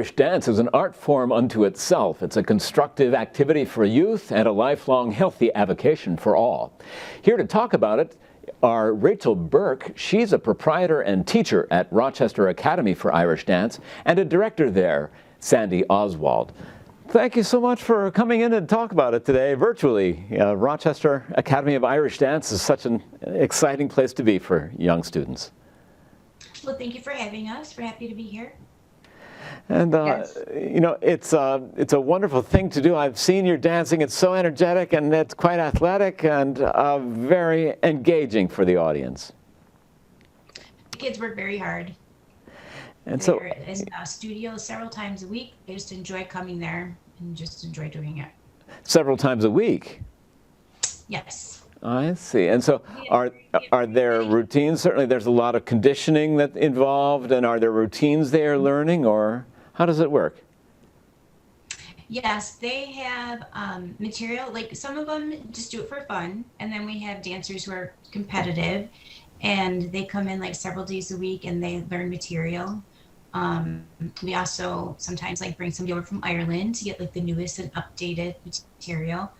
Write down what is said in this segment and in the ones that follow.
Irish dance is an art form unto itself. It's a constructive activity for youth and a lifelong healthy avocation for all. Here to talk about it are Rachel Burke. She's a proprietor and teacher at Rochester Academy for Irish Dance, and a director there, Sandy Oswald. Thank you so much for coming in and talk about it today virtually. Rochester Academy of Irish Dance is such an exciting place to be for young students. Well, thank you for having us. We're happy to be here. And, Yes. you know, it's a wonderful thing to do. I've seen your dancing. It's so energetic, and it's quite athletic and very engaging for the audience. The kids work very hard. And They're in a studio several times a week. I just enjoy coming there and just enjoy doing it. several times a week. Yes. I see. And so are there routines? Certainly there's a lot of conditioning that involved, and are there routines they are learning, or how does it work? Yes, they have material, like some of them just do it for fun. And then we have dancers who are competitive, and they come in like several days a week and they learn material. We also sometimes like bring somebody over from Ireland to get like the newest and updated material.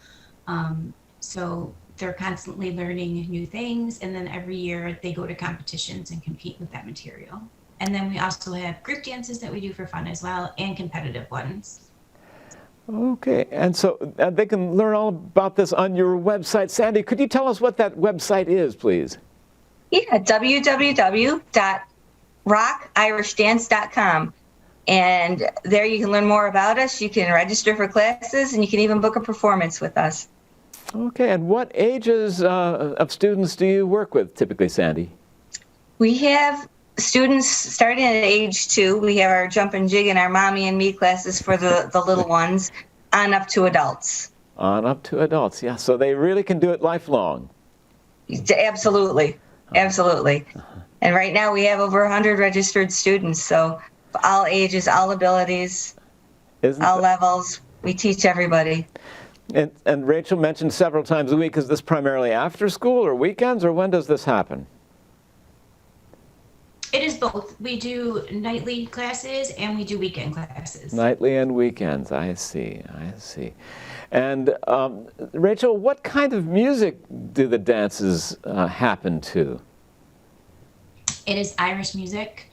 So they're constantly learning new things, and then every year they go to competitions and compete with that material. And then we also have group dances that we do for fun as well, and competitive ones. Okay, and so they can learn all about this on your website. Sandy, could you tell us what that website is, please? Yeah, www.rockirishdance.com. And there you can learn more about us. You can register for classes, and you can even book a performance with us. Okay, and what ages of students do you work with typically, Sandy? We have students starting at age 2. We have our jump and jig and our mommy and me classes for the little ones, on up to adults. On up to adults, yeah. So they really can do it lifelong. Absolutely, absolutely. And right now we have over 100 registered students, so all ages, all abilities, all levels. We teach everybody. And Rachel mentioned several times a week. Is this primarily after school or weekends, or when does this happen? It is both. We do nightly classes and we do weekend classes. Nightly and weekends, I see, I see. And Rachel, what kind of music do the dances happen to? It is Irish music.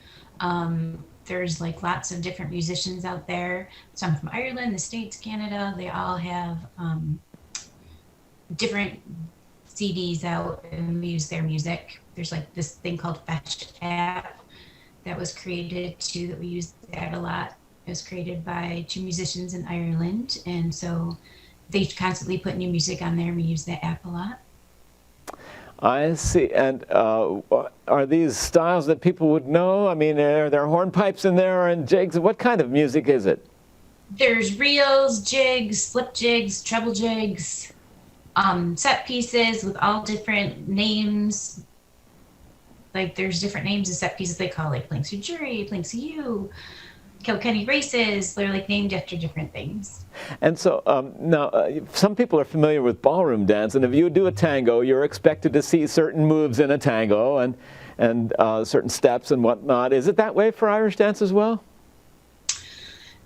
There's like lots of different musicians out there, some from Ireland, the States, Canada. They all have different CDs out, and we use their music. There's like this thing called Fetch app that was created too, that we use that a lot. It was created by 2 musicians in Ireland, and so they constantly put new music on there, and we use that app a lot. I see. And are these styles that people would know? I mean, are there hornpipes in there and jigs? What kind of music is it? There's reels, jigs, slip jigs, treble jigs, set pieces with all different names. Like there's different names of set pieces they call, like Planks of Jury, Planks of You, Kilkenny Races. They're like named after different things. And so now, some people are familiar with ballroom dance, and if you do a tango, you're expected to see certain moves in a tango and certain steps and whatnot. Is it that way for Irish dance as well?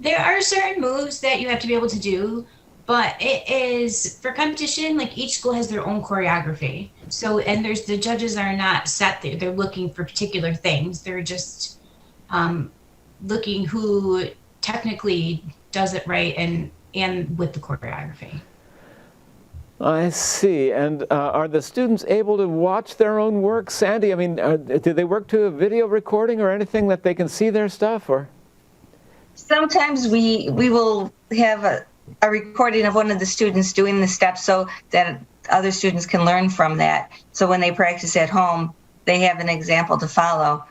There are certain moves that you have to be able to do, but it is for competition. Like each school has their own choreography. So, and the judges are not set there. They're looking for particular things. They're just looking who technically does it right and with the choreography. I see. And are the students able to watch their own work, Sandy? I mean, do they work to a video recording or anything that they can see their stuff? Or Sometimes we will have a recording of one of the students doing the steps so that other students can learn from that. So when they practice at home, they have an example to follow.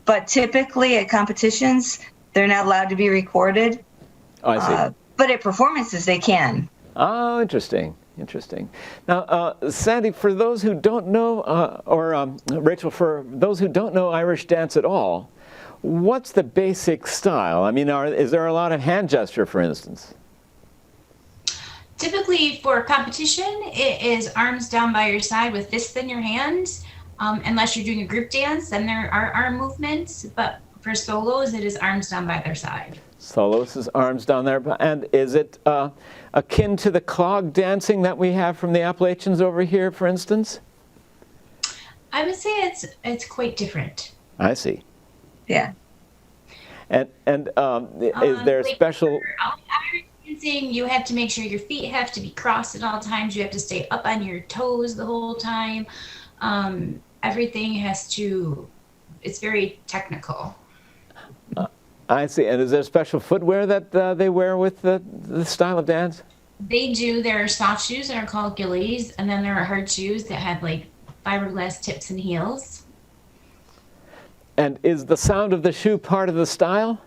But typically at competitions, they're not allowed to be recorded. Oh, I see. But at performances, they can. Oh, interesting, interesting. Now, Sandy, for those who don't know, Rachel, for those who don't know Irish dance at all, what's the basic style? I mean, is there a lot of hand gesture, for instance? Typically for competition, it is arms down by your side with fists in your hands. Unless you're doing a group dance, then there are arm movements. But For solos, it is arms down by their side. Solos is arms down there. And is it akin to the clog dancing that we have from the Appalachians over here, for instance? I would say it's quite different. I see. Yeah. And is there a like special... for Irish dancing, you have to make sure your feet have to be crossed at all times. You have to stay up on your toes the whole time. Everything has to, it's very technical. I see. And is there special footwear that they wear with the style of dance? They do. There are soft shoes that are called gillies, and then there are hard shoes that have like fiberglass tips and heels. And is the sound of the shoe part of the style?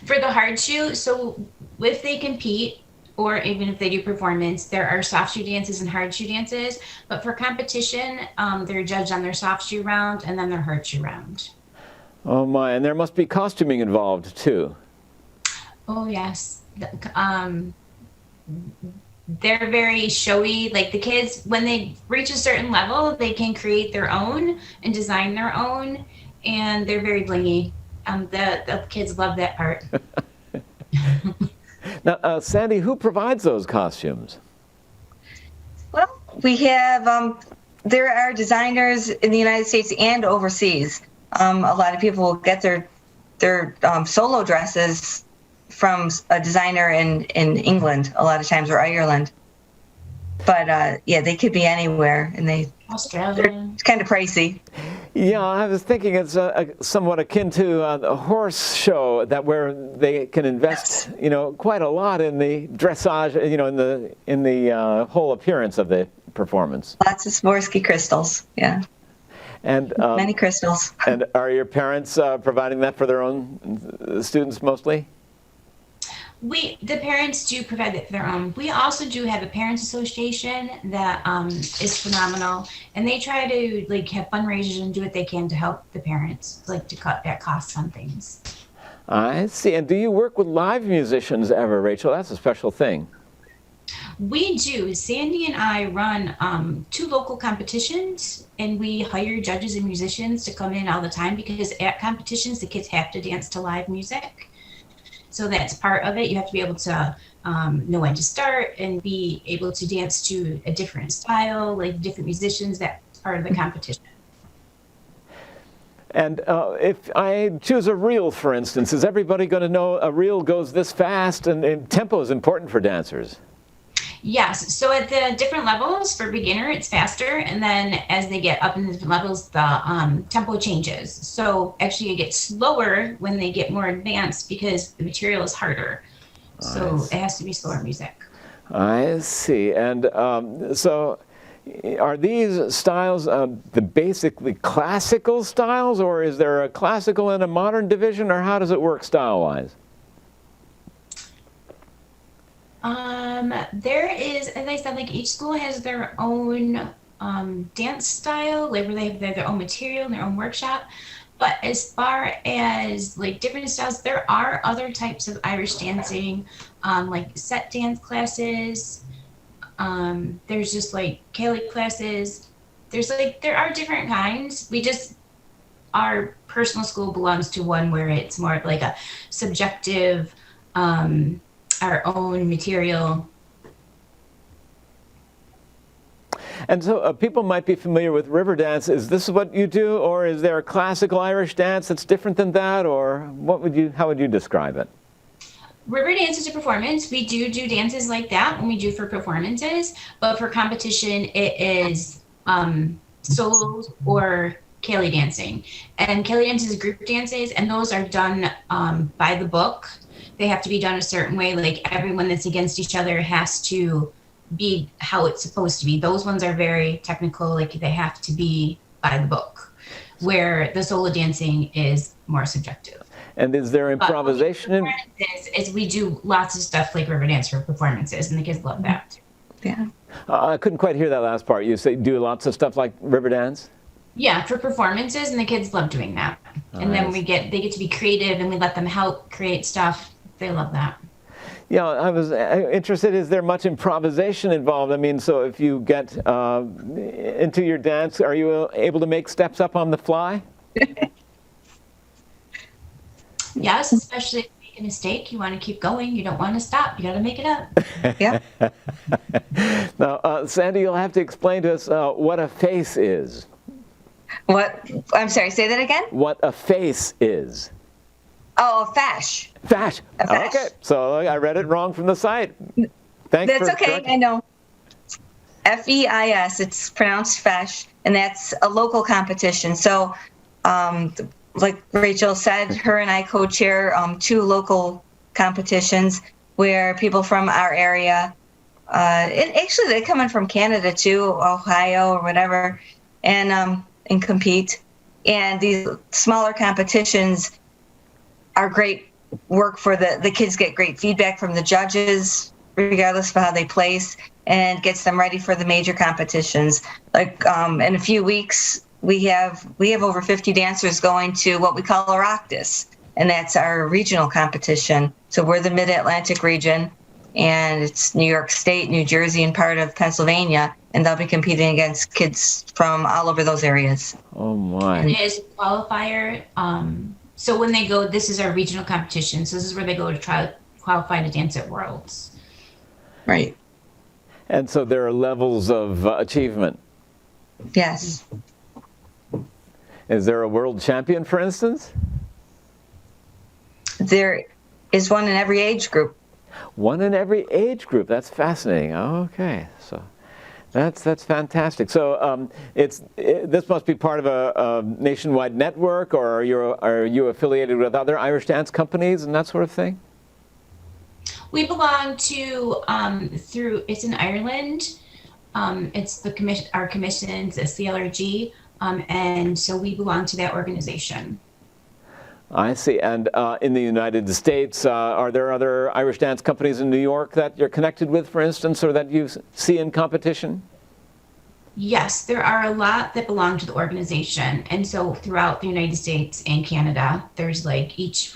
For the hard shoe, so if they compete, or even if they do performance, there are soft shoe dances and hard shoe dances. But for competition, they're judged on their soft shoe round and then their hard shoe round. Oh my, and there must be costuming involved too. Oh yes. They're very showy. Like the kids, when they reach a certain level, they can create their own and design their own, and they're very blingy. The kids love that part. Now, Sandy, who provides those costumes? Well, we have, there are designers in the United States and overseas. A lot of people will get their solo dresses from a designer in England a lot of times, or Ireland. But yeah, they could be anywhere, and Australia. it's kind of pricey. Yeah, I was thinking it's somewhat akin to a horse show where they can invest, quite a lot in the dressage, in the whole appearance of the performance. Lots of Swarovski crystals, yeah. And many crystals. And are your parents providing that for their own students mostly? The parents do provide it for their own. We also do have a parents association that is phenomenal, and they try to have fundraisers and do what they can to help the parents, to cut back costs on things. I see. And do you work with live musicians ever, Rachel? That's a special thing. We do. Sandy and I run 2 local competitions, and we hire judges and musicians to come in all the time, because at competitions the kids have to dance to live music. So that's part of it. You have to be able to know when to start and be able to dance to a different style, different musicians. That's part of the competition. And if I choose a reel, for instance, is everybody going to know a reel goes this fast? And tempo is important for dancers. Yes. So at the different levels, for beginner, it's faster. And then as they get up in the different levels, the tempo changes. So actually it gets slower when they get more advanced because the material is harder. So it has to be slower music. I see. And so are these styles the basically classical styles, or is there a classical and a modern division, or how does it work style-wise? There is, as I said, each school has their own dance style, where they have their own material and their own workshop. But as far as different styles, there are other types of Irish dancing, like set dance classes. There's just Gaelic classes. There are different kinds. Our personal school belongs to one where it's more of a subjective, our own material. And so people might be familiar with river dance. Is this what you do, or is there a classical Irish dance that's different than that, or how would you describe it? River dance is a performance. We do dances like that when we do for performances, but for competition it is solos or Cayley dancing. And Cayley dance is group dances, and those are done by the book. They have to be done a certain way. Everyone that's against each other has to be how it's supposed to be. Those ones are very technical. They have to be by the book, where the solo dancing is more subjective. And is there improvisation? We do lots of stuff like river dance for performances, and the kids love that. Yeah. I couldn't quite hear that last part. You say do lots of stuff like river dance? Yeah, for performances, and the kids love doing that. And then they get to be creative, and we let them help create stuff. They love that. Yeah, I was interested, is there much improvisation involved? I mean, so if you get into your dance, are you able to make steps up on the fly? Yes, especially if you make a mistake, you want to keep going. You don't want to stop. You got to make it up. Yeah. Now, Sandy, you'll have to explain to us what a face is. What? I'm sorry, say that again? What a face is. Oh, a fash. Fash. A fash. Okay, so I read it wrong from the site. Thanks That's for okay, correcting. I know. FEIS, it's pronounced fash, and that's a local competition. So, like Rachel said, her and I co-chair 2 local competitions where people from our area, and actually they come in from Canada too, Ohio or whatever, and compete. And these smaller competitions are great work for the kids, get great feedback from the judges, regardless of how they place, and gets them ready for the major competitions. Like in a few weeks, we have over 50 dancers going to what we call Oratio, and that's our regional competition. So we're the Mid-Atlantic region, and it's New York State, New Jersey, and part of Pennsylvania, and they'll be competing against kids from all over those areas. Oh, my. And it is a qualifier. So when they go, this is our regional competition. So this is where they go to try to qualify to dance at Worlds. Right. And so there are levels of achievement. Yes. Is there a world champion, for instance? There is one in every age group. One in every age group. That's fascinating. Okay, so that's fantastic. So this must be part of a nationwide network, or are you affiliated with other Irish dance companies and that sort of thing? We belong to it's in Ireland. It's the our commissions, it's the LRG, and so we belong to that organization. I see. And in the United States, are there other Irish dance companies in New York that you're connected with, for instance, or that you see in competition? Yes, there are a lot that belong to the organization, and so throughout the United States and Canada, there's like each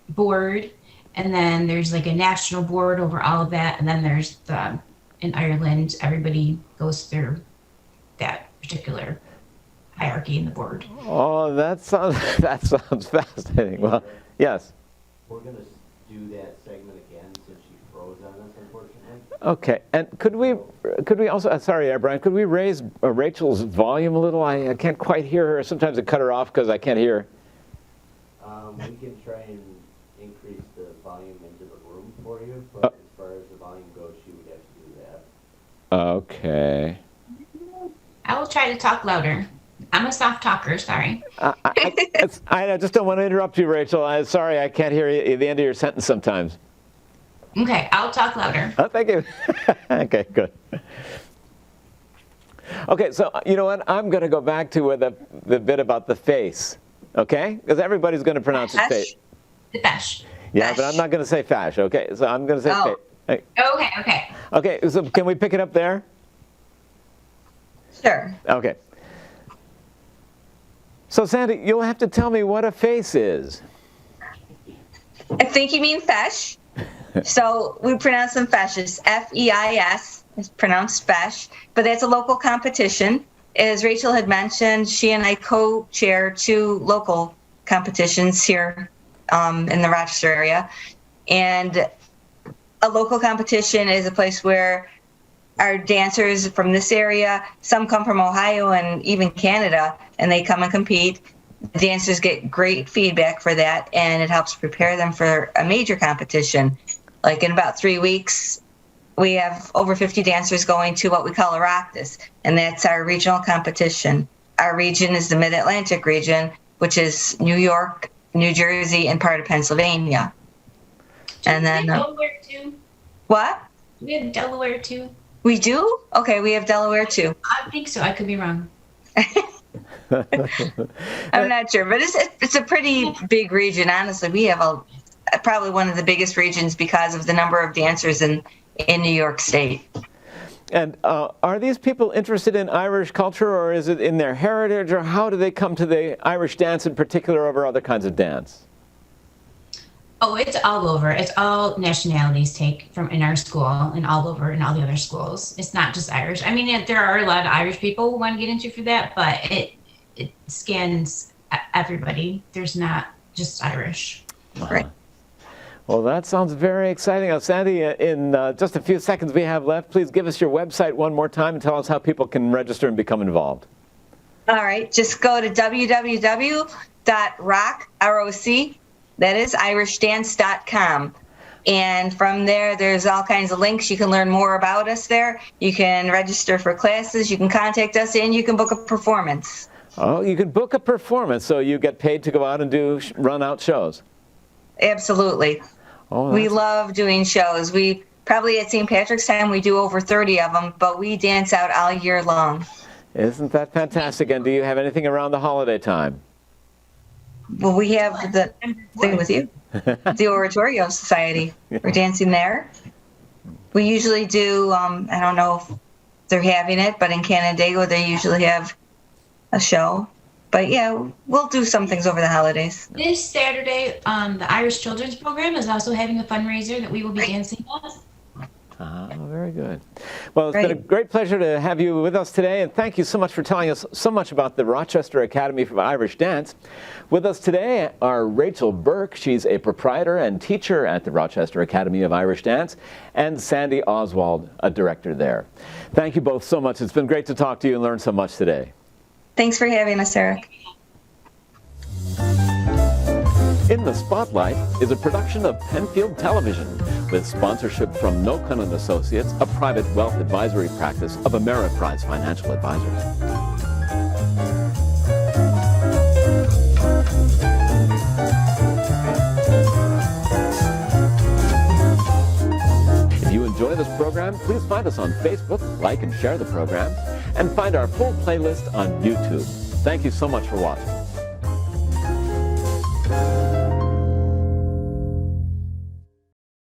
board, and then there's like a national board over all of that, and then there's in Ireland, everybody goes through that particular hierarchy in the board. Oh, that sounds fascinating. Well, yes. We're going to do that segment again since she froze on us, unfortunately. Okay, and could we also, sorry, Brian, could we raise Rachel's volume a little? I can't quite hear her. Sometimes I cut her off because I can't hear. We can try and increase the volume into the room for you, but as far as the volume goes, she would have to do that. Okay. I will try to talk louder. I'm a soft talker, sorry. I just don't want to interrupt you, Rachel. I'm sorry, I can't hear you, the end of your sentence sometimes. Okay, I'll talk louder. Oh, thank you. Okay, good. Okay, so you know what? I'm going to go back to the bit about the face, okay? Because everybody's going to pronounce it face. The fash. Yeah, Fash. but I'm not going to say fash, okay? So I'm going to say Oh. face. Okay. Okay, so can we pick it up there? Sure. Okay. So Sandy, you'll have to tell me what a face is. I think you mean fesh. So we pronounce them feshes. F-E-I-S is pronounced fesh, but that's a local competition. As Rachel had mentioned, she and I co-chair 2 local competitions here in the Rochester area. And a local competition is a place where our dancers from this area, some come from Ohio and even Canada, and they come and compete. The dancers get great feedback for that, and it helps prepare them for a major competition. Like in about 3 weeks, we have over 50 dancers going to what we call Oratio, and that's our regional competition. Our region is the Mid-Atlantic region, which is New York, New Jersey, and part of Pennsylvania. And then Delaware too. what? We have Delaware too. We do? Okay, we have Delaware too. I think so. I could be wrong. I'm not sure, but it's a pretty big region. Honestly, we have probably one of the biggest regions because of the number of dancers in New York State. And are these people interested in Irish culture, or is it in their heritage, or how do they come to the Irish dance in particular over other kinds of dance? Oh, it's all over. It's all nationalities take from in our school and all over in all the other schools. It's not just Irish. I mean, there are a lot of Irish people who want to get into for that, but it scans everybody. There's not just Irish. Right. Well, that sounds very exciting. Sandy, in just a few seconds we have left, please give us your website one more time and tell us how people can register and become involved. All right, just go to www.rock, R-O-C, that is irishdance.com. And from there, there's all kinds of links. You can learn more about us there. You can register for classes, you can contact us, and you can book a performance. Oh, you can book a performance, so you get paid to go out and run out shows. Absolutely. Oh, We love doing shows. We probably at St. Patrick's Time, we do over 30 of them, but we dance out all year long. Isn't that fantastic? And do you have anything around the holiday time? Well, we have the thing with you, the Oratorio Society. We're dancing there. We usually do, I don't know if they're having it, but in Canandaigua, they usually have a show. But yeah, we'll do some things over the holidays. This Saturday, the Irish Children's Program is also having a fundraiser that we will be dancing at. Very good. Well, it's been a great pleasure to have you with us today, and thank you so much for telling us so much about the Rochester Academy for Irish Dance. With us today are Rachel Burke. She's a proprietor and teacher at the Rochester Academy of Irish Dance, and Sandy Oswald, a director there. Thank you both so much. It's been great to talk to you and learn so much today. Thanks for having us, Eric. In the Spotlight is a production of Penfield Television with sponsorship from Nokan & Associates, a private wealth advisory practice of Ameriprise Financial Advisors. If you enjoy this program, please find us on Facebook, like and share the program, and find our full playlist on YouTube. Thank you so much for watching.